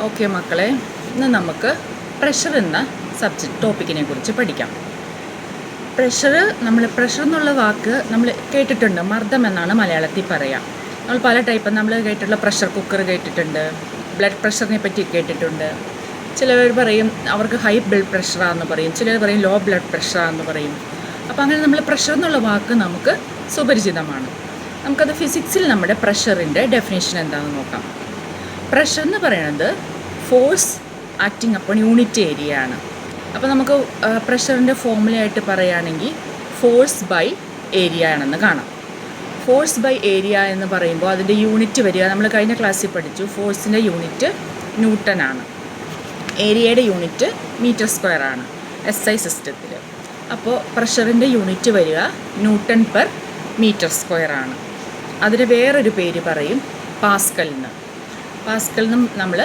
Okay മക്കളെ, ഇന്ന് നമുക്ക് പ്രഷർ എന്ന ടോപ്പിക്കിനെ കുറിച്ച് പഠിക്കാം. പ്രഷർ എന്നുള്ള വാക്ക് നമ്മൾ കേട്ടിട്ടുണ്ട്. മർദ്ദം എന്നാണ് മലയാളത്തിൽ പറയാം. നമ്മൾ പല ടൈപ്പ് നമ്മൾ കേട്ടിട്ടുള്ള പ്രഷർ കുക്കർ കേട്ടിട്ടുണ്ട്, ബ്ലഡ് പ്രഷറിനെ പറ്റി കേട്ടിട്ടുണ്ട്. ചിലർ പറയും അവർക്ക് ഹൈ ബ്ലഡ് പ്രഷറാണെന്ന് പറയും, ചിലർ പറയും ലോ ബ്ലഡ് പ്രഷറാണെന്ന് പറയും. അപ്പോൾ അങ്ങനെ നമ്മൾ പ്രഷർ എന്നുള്ള വാക്ക് നമുക്ക് സുപരിചിതമാണ്. നമുക്കത് ഫിസിക്സിൽ നമ്മുടെ പ്രഷറിൻ്റെ ഡെഫിനേഷൻ എന്താണെന്ന് നോക്കാം. പ്രഷർ എന്ന് പറയുന്നത് force acting upon unit area ആണ്. അപ്പോൾ നമുക്ക് പ്രഷറിൻ്റെ ഫോർമുലയായിട്ട് പറയുകയാണെങ്കിൽ ഫോഴ്സ് ബൈ ഏരിയ ആണെന്ന് കാണാം. ഫോഴ്സ് ബൈ ഏരിയ എന്ന് പറയുമ്പോൾ അതിൻ്റെ യൂണിറ്റ് വരിക, നമ്മൾ കഴിഞ്ഞ ക്ലാസ്സിൽ പഠിച്ചു, ഫോഴ്സിൻ്റെ യൂണിറ്റ് ന്യൂട്ടൺ ആണ്, ഏരിയയുടെ യൂണിറ്റ് മീറ്റർ സ്ക്വയർ ആണ് SI സിസ്റ്റത്തിൽ. അപ്പോൾ പ്രഷറിൻ്റെ യൂണിറ്റ് വരിക ന്യൂട്ടൺ പെർ മീറ്റർ സ്ക്വയർ ആണ്. അതിന് വേറൊരു പേര് പറയും പാസ്കലിന്. പാസ്കലിനും നമ്മൾ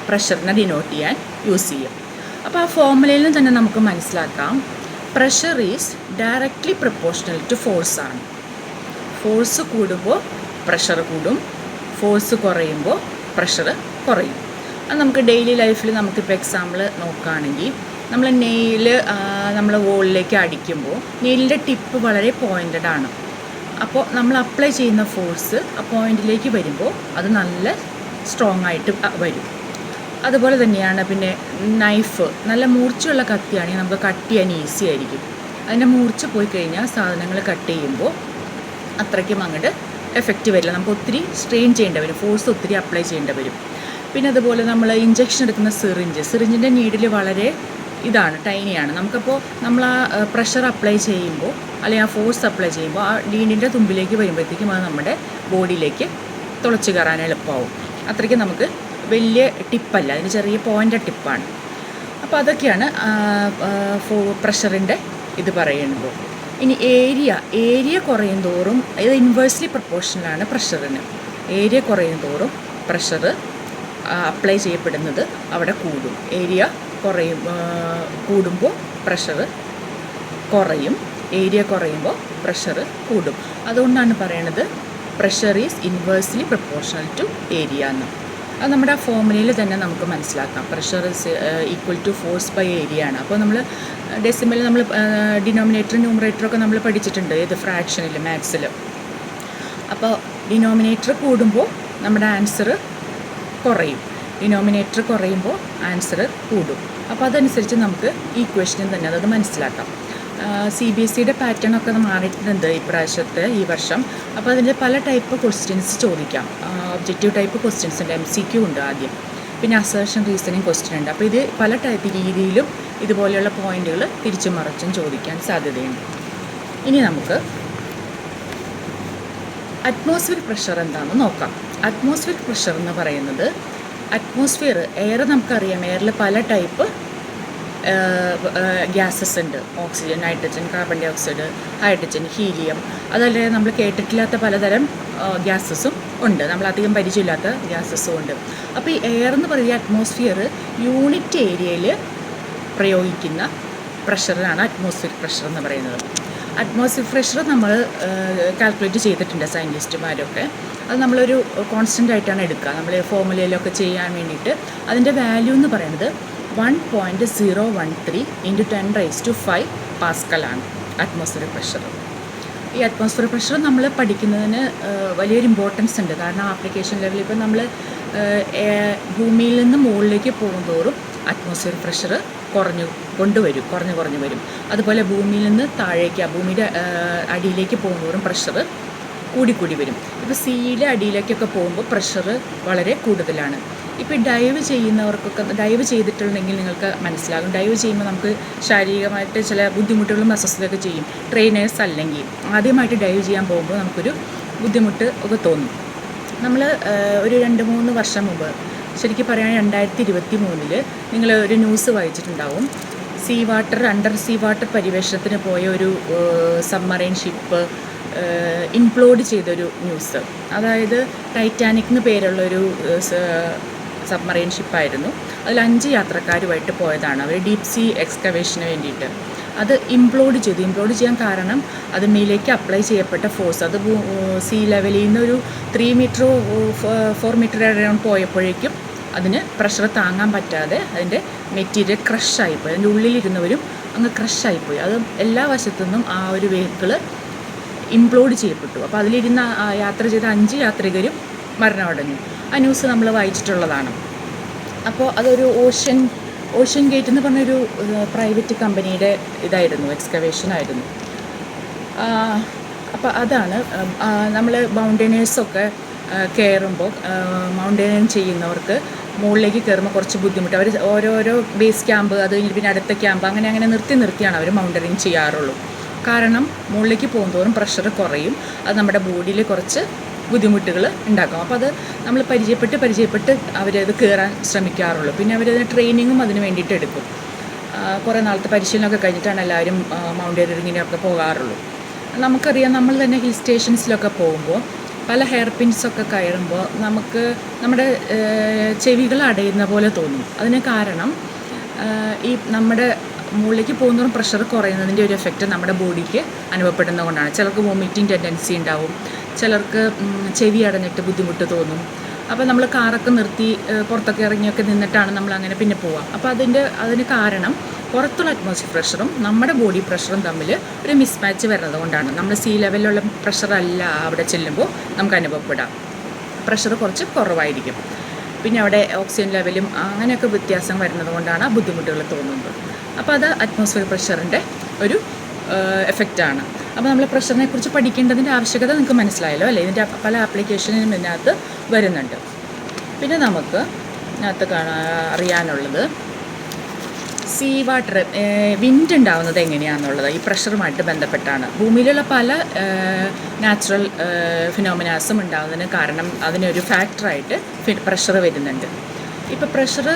പ്രഷറിനെ ഡിനോട്ട് ചെയ്യാൻ യൂസ് ചെയ്യും. അപ്പോൾ ആ ഫോർമുലയിൽ നിന്ന് തന്നെ നമുക്ക് മനസ്സിലാക്കാം, pressure is directly proportional to force ആണ്. ഫോഴ്സ് കൂടുമ്പോൾ പ്രഷർ കൂടും, ഫോഴ്സ് കുറയുമ്പോൾ പ്രഷർ കുറയും. അത് നമുക്ക് ഡെയിലി ലൈഫിൽ നമുക്കിപ്പോൾ എക്സാമ്പിൾ നോക്കുകയാണെങ്കിൽ, നമ്മൾ നെയിൽ നമ്മൾ വോളിലേക്ക് അടിക്കുമ്പോൾ നെയിലിൻ്റെ ടിപ്പ് വളരെ പോയിൻറ്റഡ് ആണ്. അപ്പോൾ നമ്മൾ അപ്ലൈ ചെയ്യുന്ന ഫോഴ്സ് ആ പോയിൻറ്റിലേക്ക് വരുമ്പോൾ അത് നല്ല സ്ട്രോങ് ആയിട്ട് വരും. അതുപോലെ തന്നെയാണ് പിന്നെ നൈഫ്, നല്ല മൂർച്ചയുള്ള കത്തിയാണെങ്കിൽ നമുക്ക് കട്ട് ചെയ്യാൻ ഈസി ആയിരിക്കും. അതിൻ്റെ മൂർച്ച പോയി കഴിഞ്ഞാൽ സാധനങ്ങൾ കട്ട് ചെയ്യുമ്പോൾ അത്രയ്ക്കും അങ്ങോട്ട് എഫക്റ്റ് വരില്ല, നമുക്ക് ഒത്തിരി സ്ട്രെയിൻ ചെയ്യേണ്ടി വരും, ഫോഴ്സ് ഒത്തിരി അപ്ലൈ ചെയ്യേണ്ടി വരും. പിന്നെ അതുപോലെ നമ്മൾ ഇഞ്ചക്ഷൻ എടുക്കുന്ന സിറിഞ്ചിൻ്റെ നീഡിൽ വളരെ ഇതാണ്, ടൈനിയാണ്. നമുക്കപ്പോൾ നമ്മൾ ആ പ്രഷർ അപ്ലൈ ചെയ്യുമ്പോൾ അല്ലെങ്കിൽ ആ ഫോഴ്സ് അപ്ലൈ ചെയ്യുമ്പോൾ ആ നീഡിൻ്റെ തുമ്പിലേക്ക് വരുമ്പോഴത്തേക്കും അത് നമ്മുടെ ബോഡിയിലേക്ക് തുളച്ച് കയറാൻ എളുപ്പമാവും. അത്രയ്ക്ക് നമുക്ക് വലിയ ടിപ്പല്ല, അതിന് ചെറിയ പോയിൻ്റ് ടിപ്പാണ്. അപ്പോൾ അതൊക്കെയാണ് പ്രഷറിൻ്റെ ഇത് പറയുമ്പോൾ. ഇനി ഏരിയ കുറയും തോറും ഇത് ഇൻവേഴ്സ്ലി പ്രൊപ്പോർഷണലാണ് പ്രഷറിന്. ഏരിയ കുറയും തോറും പ്രഷർ അപ്ലൈ ചെയ്യപ്പെടുന്നത് അവിടെ കൂടും. ഏരിയ കൂടുമ്പോൾ പ്രഷർ കുറയും, ഏരിയ കുറയുമ്പോൾ പ്രഷർ കൂടും. അതുകൊണ്ടാണ് പറയണത് pressure is inversely proportional to area എന്ന്. അത് നമ്മുടെ ആ ഫോർമുലയിൽ തന്നെ നമുക്ക് മനസ്സിലാക്കാം. Pressure is equal to force by area ആണ്. അപ്പോൾ നമ്മൾ ഡെസിമൽ നമ്മൾ ഡിനോമിനേറ്ററും ന്യൂമറേറ്ററും ഒക്കെ നമ്മൾ പഠിച്ചിട്ടുണ്ട് ഏത് ഫ്രാക്ഷനിൽ, മാത്സിൽ. അപ്പോൾ ഡിനോമിനേറ്റർ കൂടുമ്പോൾ നമ്മുടെ ആൻസർ കുറയും, ഡിനോമിനേറ്റർ കുറയുമ്പോൾ ആൻസർ കൂടും. അപ്പോൾ അതനുസരിച്ച് നമുക്ക് ഈക്വേഷനിൽ തന്നെ അത് മനസ്സിലാക്കാം. CBSEയുടെ പാറ്റേൺ ഒക്കെ മാറിയിട്ടുണ്ട് ഈ വർഷം. അപ്പോൾ അതിൻ്റെ പല ടൈപ്പ് ക്വസ്റ്റ്യൻസ് ചോദിക്കാം. ഒബ്ജക്റ്റീവ് ടൈപ്പ് ക്വസ്റ്റ്യൻസ് ഉണ്ട്, MCQ ഉണ്ട് ആദ്യം, പിന്നെ അസേർഷൻ റീസണിങ് ക്വസ്റ്റ്യൻ ഉണ്ട്. അപ്പോൾ ഇത് പല ടൈപ്പ് രീതിയിലും ഇതുപോലെയുള്ള പോയിന്റുകൾ തിരിച്ചും മറിച്ചും ചോദിക്കാൻ സാധ്യതയുണ്ട്. ഇനി നമുക്ക് അറ്റ്മോസ്ഫിയറിക് പ്രഷർ എന്താണെന്ന് നോക്കാം. അറ്റ്മോസ്ഫിയറിക് പ്രഷർ എന്ന് പറയുന്നത്, എയർ നമുക്കറിയാം, എയറിൽ പല ടൈപ്പ് ഗ്യാസസ് ഉണ്ട്. Oxygen, nitrogen, carbon dioxide, hydrogen, helium, അതല്ലേ നമ്മൾ കേട്ടിട്ടില്ലാത്ത പലതരം ഗ്യാസസും ഉണ്ട്, നമ്മളധികം പരിചയമില്ലാത്ത ഗ്യാസസും ഉണ്ട്. അപ്പോൾ ഈ എയർ എന്ന് പറയുന്ന അറ്റ്മോസ്ഫിയർ യൂണിറ്റ് ഏരിയയിൽ പ്രയോഗിക്കുന്ന പ്രഷറാണ് അറ്റ്മോസ്ഫിയറിക് പ്രഷർ എന്ന് പറയുന്നത്. അറ്റ്മോസ്ഫിയർ പ്രഷർ നമ്മൾ കാൽക്കുലേറ്റ് ചെയ്തിട്ടുണ്ട് സയൻറ്റിസ്റ്റുമാരൊക്കെ. അത് നമ്മളൊരു കോൺസ്റ്റൻ്റ് ആയിട്ടാണ് എടുക്കുക, നമ്മൾ ഫോർമുലയിലൊക്കെ ചെയ്യാൻ വേണ്ടിയിട്ട്. അതിൻ്റെ വാല്യൂ എന്ന് പറയുന്നത് 1.013 × 10⁵ പാസ്കലാണ് അറ്റ്മോസ്ഫിയറിക് പ്രഷർ. ഈ അറ്റ്മോസ്ഫിയറിക് പ്രഷർ നമ്മൾ പഠിക്കുന്നതിന് വലിയൊരു ഇമ്പോർട്ടൻസ് ഉണ്ട്. കാരണം ആപ്ലിക്കേഷൻ ലെവലിൽ ഇപ്പോൾ നമ്മൾ ഭൂമിയിൽ നിന്ന് മുകളിലേക്ക് പോകുന്തോറും അറ്റ്മോസ്ഫിയറിക് പ്രഷർ കുറഞ്ഞു വരും. അതുപോലെ ഭൂമിയിൽ നിന്ന് താഴേക്ക്, ഭൂമിയുടെ അടിയിലേക്ക് പോകുന്തോറും പ്രഷർ കൂടി വരും. ഇപ്പോൾ സീയിലെ അടിയിലേക്കൊക്കെ പോകുമ്പോൾ പ്രഷർ വളരെ കൂടുതലാണ്. ഇപ്പോൾ ഡൈവ് ചെയ്തിട്ടുണ്ടെങ്കിൽ നിങ്ങൾക്ക് മനസ്സിലാകും. ഡൈവ് ചെയ്യുമ്പോൾ നമുക്ക് ശാരീരികമായിട്ട് ചില ബുദ്ധിമുട്ടുകളും അസ്വസ്ഥതയൊക്കെ ചെയ്യും. ട്രെയിനേഴ്സ് അല്ലെങ്കിൽ ആദ്യമായിട്ട് ഡൈവ് ചെയ്യാൻ പോകുമ്പോൾ നമുക്കൊരു ബുദ്ധിമുട്ട് ഒക്കെ തോന്നും. നമ്മൾ ഒരു 2-3 വർഷം മുമ്പ്, ശരിക്കും പറയുകയാണെങ്കിൽ 2023 നിങ്ങൾ ഒരു ന്യൂസ് വായിച്ചിട്ടുണ്ടാവും. അണ്ടർ സീ വാട്ടർ പരിവേഷണത്തിന് പോയ ഒരു സബ്മറൈൻ ഷിപ്പ് ഇംപ്ലോഡ് ചെയ്തൊരു ന്യൂസ്. അതായത് ടൈറ്റാനിക് എന്ന് പേരുള്ളൊരു സബ്മറൈൻ ഷിപ്പായിരുന്നു. അതിൽ 5 യാത്രക്കാരുമായിട്ട് പോയതാണ്. അവർ ഡീപ് സീ എക്സ്കവേഷന് വേണ്ടിയിട്ട്. അത് ഇംപ്ലോഡ് ചെയ്യാൻ കാരണം അതിന്മേലേക്ക് അപ്ലൈ ചെയ്യപ്പെട്ട ഫോഴ്സ്. അത് സീ ലെവലിൽ നിന്ന് ഒരു 3 മീറ്റർ 4 മീറ്റർ അറൗണ്ട് പോയപ്പോഴേക്കും അതിന് പ്രഷർ താങ്ങാൻ പറ്റാതെ അതിൻ്റെ മെറ്റീരിയൽ ക്രഷായിപ്പോയി, അതിൻ്റെ ഉള്ളിലിരുന്നവരും അങ്ങ് ക്രഷായിപ്പോയി. അത് എല്ലാ വശത്തുനിന്നും ആ ഒരു വെഹിക്കിള് ഇംപ്ലോഡ് ചെയ്യപ്പെട്ടു. അപ്പോൾ അതിലിരുന്ന യാത്ര ചെയ്ത 5 യാത്രികരും മരണമടഞ്ഞു. ആ ന്യൂസ് നമ്മൾ വായിച്ചിട്ടുള്ളതാണ്. അപ്പോൾ അതൊരു ഓഷ്യൻ ഗേറ്റ് എന്ന് പറഞ്ഞൊരു പ്രൈവറ്റ് കമ്പനിയുടെ ഇതായിരുന്നു, എക്സ്കവേഷനായിരുന്നു. അപ്പോൾ അതാണ് നമ്മൾ മൗണ്ടനേഴ്സൊക്കെ കയറുമ്പോൾ, മൗണ്ടനേഴ്സ് ചെയ്യുന്നവർക്ക് മുകളിലേക്ക് കയറുമ്പോൾ കുറച്ച് ബുദ്ധിമുട്ട്. അവർ ഓരോരോ ബേസ് ക്യാമ്പ്, അത് കഴിഞ്ഞ് പിന്നെ അടുത്ത ക്യാമ്പ്, അങ്ങനെ നിർത്തിയാണ് അവർ മൗണ്ടനിങ് ചെയ്യാറുള്ളൂ. കാരണം മുകളിലേക്ക് പോകുന്തോറും പ്രഷർ കുറയും, അത് നമ്മുടെ ബോഡിയിൽ കുറച്ച് ബുദ്ധിമുട്ടുകൾ ഉണ്ടാക്കും. അപ്പോൾ അത് നമ്മൾ പരിചയപ്പെട്ട് അവരത് കയറാൻ ശ്രമിക്കാറുള്ളൂ. പിന്നെ അവരതിന് ട്രെയിനിങ്ങും അതിന് വേണ്ടിയിട്ട് എടുക്കും. കുറേ നാളത്തെ പരിശീലനമൊക്കെ കഴിഞ്ഞിട്ടാണ് എല്ലാവരും മൗണ്ടനിങ്ങിനൊക്കെ പോകാറുള്ളൂ. നമുക്കറിയാം, നമ്മൾ തന്നെ ഹിൽ സ്റ്റേഷൻസിലൊക്കെ പോകുമ്പോൾ പല ഹെയർ പിൻസൊക്കെ കയറുമ്പോൾ നമുക്ക് നമ്മുടെ ചെവികൾ അടയുന്ന പോലെ തോന്നും. അതിന് കാരണം ഈ നമ്മുടെ മുകളിലേക്ക് പോകുന്നതും പ്രഷർ കുറയുന്നതിൻ്റെ ഒരു എഫക്റ്റ് നമ്മുടെ ബോഡിക്ക് അനുഭവപ്പെടുന്നതുകൊണ്ടാണ്. ചിലർക്ക് വോമിറ്റിംഗ് ടെൻഡൻസി ഉണ്ടാവും, ചിലർക്ക് ചെവി അടഞ്ഞിട്ട് ബുദ്ധിമുട്ട് തോന്നും. അപ്പോൾ നമ്മൾ കാറൊക്കെ നിർത്തി പുറത്തൊക്കെ ഇറങ്ങിയൊക്കെ നിന്നിട്ടാണ് നമ്മൾ അങ്ങനെ പിന്നെ പോവുക. അപ്പോൾ അതിന് കാരണം പുറത്തുള്ള അറ്റ്മോസ്ഫിയർ പ്രഷറും നമ്മുടെ ബോഡി പ്രഷറും തമ്മിൽ ഒരു മിസ്മാച്ച് വരുന്നത് കൊണ്ടാണ്. നമ്മൾ സീ ലെവലിലുള്ള പ്രഷറല്ല അവിടെ ചെല്ലുമ്പോൾ നമുക്ക് അനുഭവപ്പെടാം, പ്രഷർ കുറച്ച് കുറവായിരിക്കും. പിന്നെ അവിടെ ഓക്സിജൻ ലെവലും അങ്ങനെയൊക്കെ വ്യത്യാസം വരുന്നത് കൊണ്ടാണ് ആ ബുദ്ധിമുട്ടുകൾ തോന്നുന്നത്. അപ്പോൾ അത് അറ്റ്മോസ്ഫിയർ പ്രഷറിൻ്റെ ഒരു എഫക്റ്റാണ്. അപ്പോൾ നമ്മൾ പ്രഷറിനെ കുറിച്ച് പഠിക്കേണ്ടതിൻ്റെ ആവശ്യകത നിങ്ങൾക്ക് മനസ്സിലായല്ലോ അല്ലേ? ഇതിൻ്റെ പല ആപ്ലിക്കേഷനും ഇതിനകത്ത് വരുന്നുണ്ട്. പിന്നെ നമുക്ക് ഇതിനകത്ത് അറിയാനുള്ളത് സീ വാട്ടർ, വിൻഡ് ഉണ്ടാവുന്നത് എങ്ങനെയാണെന്നുള്ളത് ഈ പ്രഷറുമായിട്ട് ബന്ധപ്പെട്ടാണ്. ഭൂമിയിലുള്ള പല നാച്ചുറൽ ഫിനോമിനാസും ഉണ്ടാകുന്നതിന് കാരണം അതിനൊരു ഫാക്ടറായിട്ട് പ്രഷർ വരുന്നുണ്ട്. ഇപ്പോൾ പ്രഷർ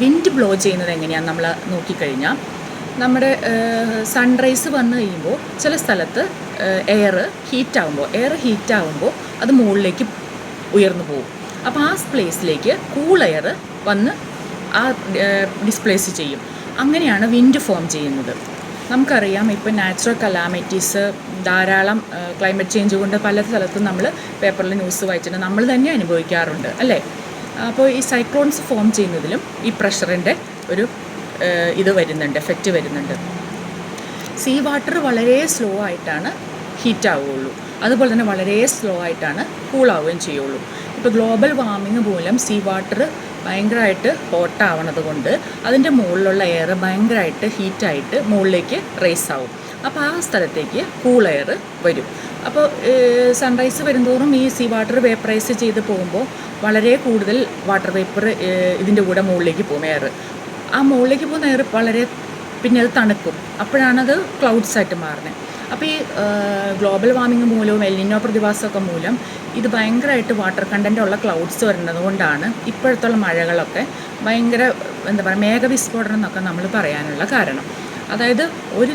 വിൻഡ് ബ്ലോ ചെയ്യുന്നത് എങ്ങനെയാണെന്ന് നമ്മൾ നോക്കിക്കഴിഞ്ഞാൽ, നമ്മുടെ സൺറൈസ് വന്നു കഴിയുമ്പോൾ ചില സ്ഥലത്ത് എയർ ഹീറ്റാകുമ്പോൾ അത് മുകളിലേക്ക് ഉയർന്നു പോകും. അപ്പോൾ ആ പ്ലേസിലേക്ക് കൂൾ എയർ വന്ന് ആ ഡിസ്പ്ലേസ് ചെയ്യും. അങ്ങനെയാണ് വിൻഡ് ഫോം ചെയ്യുന്നത്. നമുക്കറിയാം, ഇപ്പോൾ നാച്ചുറൽ കലാമിറ്റീസ് ധാരാളം ക്ലൈമറ്റ് ചേഞ്ച് കൊണ്ട് പല സ്ഥലത്തും നമ്മൾ പേപ്പറിൽ ന്യൂസ് വായിച്ചിട്ട് നമ്മൾ തന്നെ അനുഭവിക്കാറുണ്ട് അല്ലേ? അപ്പോൾ ഈ സൈക്ലോൺസ് ഫോം ചെയ്യുന്നതിലും ഈ പ്രഷറിൻ്റെ ഒരു എഫക്റ്റ് വരുന്നുണ്ട്. സീ വാട്ടർ വളരെ സ്ലോ ആയിട്ടാണ് ഹീറ്റാവുകയുള്ളൂ, അതുപോലെ തന്നെ വളരെ സ്ലോ ആയിട്ടാണ് കൂളാവുകയും ചെയ്യുള്ളൂ. ഇപ്പോൾ ഗ്ലോബൽ വാർമിംഗ് മൂലം സീ വാട്ടർ ഭയങ്കരമായിട്ട് ഹോട്ടാവണത് കൊണ്ട് അതിൻ്റെ മുകളിലുള്ള എയർ ഭയങ്കരമായിട്ട് ഹീറ്റായിട്ട് മുകളിലേക്ക് റേസ് ആവും. അപ്പോൾ ആ സ്ഥലത്തേക്ക് കൂൾ എയർ വരും. അപ്പോൾ സൺറൈസ് വരുന്തോറും ഈ സീ വാട്ടർ വേപ്പറൈസ് ചെയ്ത് പോകുമ്പോൾ വളരെ കൂടുതൽ വാട്ടർ വേപ്പർ ഇതിൻ്റെ കൂടെ മുകളിലേക്ക് പോകും. എയർ ആ മുകളിലേക്ക് പോകുന്ന എയർ പിന്നെ അത് തണുക്കും. അപ്പോഴാണത് ക്ലൗഡ്സായിട്ട് മാറുന്നത്. അപ്പോൾ ഈ ഗ്ലോബൽ വാർമിംഗ് മൂലവും എൽനിനോ പ്രതിഭാസമൊക്കെ മൂലം ഇത് ഭയങ്കരമായിട്ട് വാട്ടർ കണ്ടൻ്റ് ഉള്ള ക്ലൗഡ്സ് വരുന്നത് കൊണ്ടാണ് ഇപ്പോഴത്തുള്ള മഴകളൊക്കെ ഭയങ്കര മേഘവിസ്ഫോടനം എന്നൊക്കെ നമ്മൾ പറയാനുള്ള കാരണം. അതായത് ഒരു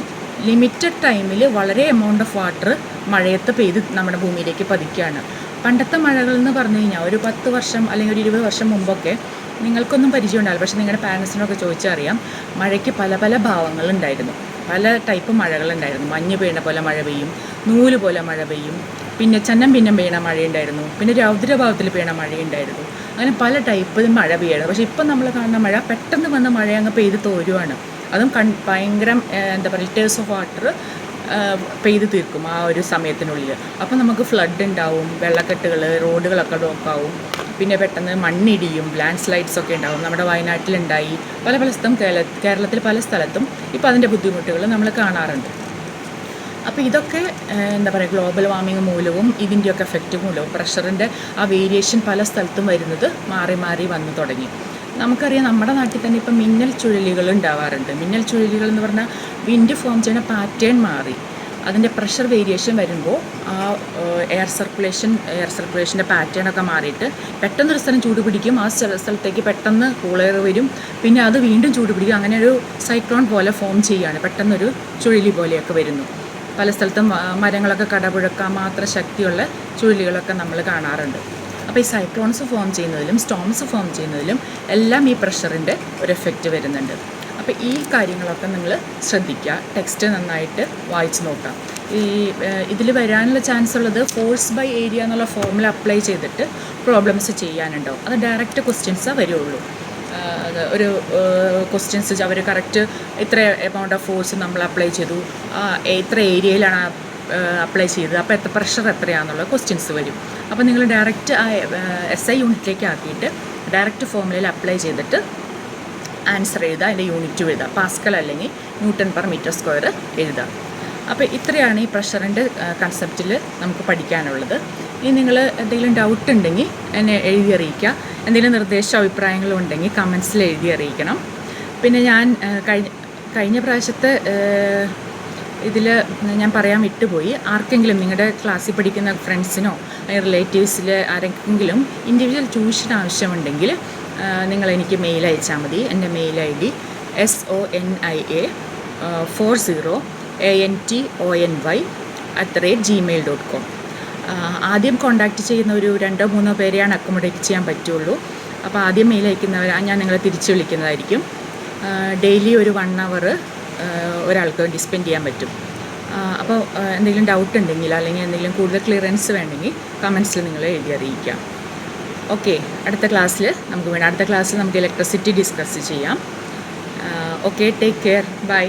ലിമിറ്റഡ് ടൈമിൽ വളരെ എമൗണ്ട് ഓഫ് വാട്ടർ മഴയത്ത് പെയ്ത് നമ്മുടെ ഭൂമിയിലേക്ക് പതിക്കുകയാണ്. പണ്ടത്തെ മഴകൾ എന്ന് പറഞ്ഞു കഴിഞ്ഞാൽ ഒരു 10 വർഷം അല്ലെങ്കിൽ ഒരു 20 വർഷം മുമ്പൊക്കെ നിങ്ങൾക്കൊന്നും പരിചയം ഉണ്ടാവില്ല, പക്ഷേ നിങ്ങളുടെ പാരൻസിനൊക്കെ ചോദിച്ചറിയാം, മഴയ്ക്ക് പല പല ഭാവങ്ങളുണ്ടായിരുന്നു, പല ടൈപ്പ് മഴകളുണ്ടായിരുന്നു. മഞ്ഞ് പെയ്യണ പോലെ മഴ പെയ്യും, നൂല് പോലെ മഴ പെയ്യും, പിന്നെ ചന്നം ഭിന്നം പെയ്യണ മഴയുണ്ടായിരുന്നു, പിന്നെ രൗദ്രഭാവത്തിൽ പെയ്യണ മഴയുണ്ടായിരുന്നു. അങ്ങനെ പല ടൈപ്പ് മഴ പെയ്യണം. പക്ഷേ ഇപ്പം നമ്മൾ കാണുന്ന മഴ പെട്ടെന്ന് വന്ന മഴ അങ്ങ് പെയ്ത് തോരുവാണ്. അതും ഭയങ്കര ലിറ്റേഴ്സ് ഓഫ് വാട്ടർ പെയ്ത് തീർക്കും ആ ഒരു സമയത്തിനുള്ളിൽ. അപ്പോൾ നമുക്ക് ഫ്ലഡ് ഉണ്ടാവും, വെള്ളക്കെട്ടുകൾ, റോഡുകളൊക്കെ ബ്ലോക്കാവും, പിന്നെ പെട്ടെന്ന് മണ്ണിടിയും, ലാൻഡ് സ്ലൈഡ്സ് ഒക്കെ ഉണ്ടാവും. നമ്മുടെ വയനാട്ടിലുണ്ടായി, പല സ്ഥലത്തും കേരളത്തിൽ പല സ്ഥലത്തും ഇപ്പോൾ അതിൻ്റെ ബുദ്ധിമുട്ടുകൾ നമ്മൾ കാണാറുണ്ട്. അപ്പോൾ ഇതൊക്കെ ഗ്ലോബൽ വാർമിംഗ് മൂലവും ഇതിൻ്റെയൊക്കെ എഫക്റ്റ് മൂലവും പ്രഷറിൻ്റെ ആ വേരിയേഷൻ പല സ്ഥലത്തും വരുന്നത് മാറി വന്നു തുടങ്ങി. നമുക്കറിയാം, നമ്മുടെ നാട്ടിൽ തന്നെ ഇപ്പം മിന്നൽ ചുഴലികൾ ഉണ്ടാവാറുണ്ട്. മിന്നൽ ചുഴലികൾ എന്ന് പറഞ്ഞാൽ വിൻഡ് ഫോം ചെയ്യുന്ന പാറ്റേൺ മാറി, അതിൻ്റെ പ്രഷർ വേരിയേഷൻ വരുമ്പോൾ ആ എയർ സർക്കുലേഷൻ്റെ പാറ്റേണൊക്കെ മാറിയിട്ട് പെട്ടെന്നൊരു സ്ഥലം ചൂട് പിടിക്കും, ആ സ്ഥലത്തേക്ക് പെട്ടെന്ന് കൂളെയർ വരും, പിന്നെ അത് വീണ്ടും ചൂട് പിടിക്കും. അങ്ങനെ ഒരു സൈക്ലോൺ പോലെ ഫോം ചെയ്യുകയാണ്, പെട്ടെന്നൊരു ചുഴലി പോലെയൊക്കെ വരുന്നു. പല സ്ഥലത്തും മരങ്ങളൊക്കെ കടപുഴക്കാൻ മാത്രം ശക്തിയുള്ള ചുഴലികളൊക്കെ നമ്മൾ കാണാറുണ്ട്. അപ്പോൾ ഈ സൈക്ലോൺസ് ഫോം ചെയ്യുന്നതിലും സ്റ്റോംസ് ഫോം ചെയ്യുന്നതിലും എല്ലാം ഈ പ്രഷറിൻ്റെ ഒരു എഫക്റ്റ് വരുന്നുണ്ട്. അപ്പോൾ ഈ കാര്യങ്ങളൊക്കെ നിങ്ങൾ ശ്രദ്ധിക്കുക, ടെക്സ്റ്റ് നന്നായിട്ട് വായിച്ച് നോക്കാം. ഇതിൽ വരാനുള്ള ചാൻസ് ഉള്ളത് ഫോഴ്സ് ബൈ ഏരിയ എന്നുള്ള ഫോർമുല അപ്ലൈ ചെയ്തിട്ട് പ്രോബ്ലംസ് ചെയ്യാനുണ്ടാവും. അത് ഡയറക്റ്റ് ക്വസ്റ്റ്യൻസേ വരുള്ളൂ. ഒരു ക്വസ്റ്റ്യൻസ് അവർ കറക്റ്റ് ഇത്ര എമൗണ്ട് ഓഫ് ഫോഴ്സ് നമ്മൾ അപ്ലൈ ചെയ്തു, ഇത്ര ഏരിയയിലാണ് അപ്ലൈ ചെയ്തത്, അപ്പോൾ എത്ര പ്രഷർ എത്രയാണെന്നുള്ള ക്വസ്റ്റ്യൻസ് വരും. അപ്പോൾ നിങ്ങൾ ഡയറക്റ്റ് ആ SI യൂണിറ്റിലേക്ക് ആക്കിയിട്ട് ഡയറക്റ്റ് ഫോർമുലയിൽ അപ്ലൈ ചെയ്തിട്ട് ആൻസർ എഴുതുക, അതിൻ്റെ യൂണിറ്റ് എഴുതുക, പാസ്കൽ അല്ലെങ്കിൽ ന്യൂട്ടൺ പെർ മീറ്റർ സ്ക്വയർ എഴുതുക. അപ്പോൾ ഇത്രയാണ് ഈ പ്രഷറിൻ്റെ കൺസെപ്റ്റിൽ നമുക്ക് പഠിക്കാനുള്ളത്. ഇനി നിങ്ങൾ എന്തെങ്കിലും ഡൗട്ട് ഉണ്ടെങ്കിൽ എന്നെ എഴുതി അറിയിക്കുക. എന്തെങ്കിലും നിർദ്ദേശമോ അഭിപ്രായങ്ങളും ഉണ്ടെങ്കിൽ കമൻസിൽ എഴുതി അറിയിക്കണം. പിന്നെ ഞാൻ കഴിഞ്ഞ പ്രാവശ്യത്തെ ഇതിൽ ഞാൻ പറയാൻ വിട്ടുപോയി, ആർക്കെങ്കിലും നിങ്ങളുടെ ക്ലാസ്സിൽ പഠിക്കുന്ന ഫ്രണ്ട്സിനോ റിലേറ്റീവ്സിൽ ആരെങ്കിലും ഇൻഡിവിജ്വൽ ട്യൂഷൻ ആവശ്യമുണ്ടെങ്കിൽ നിങ്ങളെനിക്ക് മെയിൽ അയച്ചാൽ മതി. എൻ്റെ മെയിൽ ID sonia40ANTONY@gmail.com. ആദ്യം കോൺടാക്റ്റ് ചെയ്യുന്ന ഒരു 2-3 പേരെയാണ് അക്കോമഡേറ്റ് ചെയ്യാൻ പറ്റുള്ളൂ. അപ്പോൾ ആദ്യം മെയിൽ അയക്കുന്നവർ ഞാൻ നിങ്ങളെ തിരിച്ച് വിളിക്കുന്നതായിരിക്കും. ഡെയിലി ഒരു 1 hour ഒരാൾക്ക് വേണ്ടി സ്പെൻഡ് ചെയ്യാൻ പറ്റും. അപ്പോൾ എന്തെങ്കിലും ഡൗട്ട് ഉണ്ടെങ്കിൽ അല്ലെങ്കിൽ എന്തെങ്കിലും കൂടുതൽ ക്ലിയറൻസ് വേണമെങ്കിൽ കമൻസിൽ നിങ്ങൾ എഴുതി അറിയിക്കാം. ഓക്കെ, അടുത്ത ക്ലാസ്സിൽ നമുക്ക് ഇലക്ട്രിസിറ്റി ഡിസ്കസ് ചെയ്യാം. Okay, take care, by.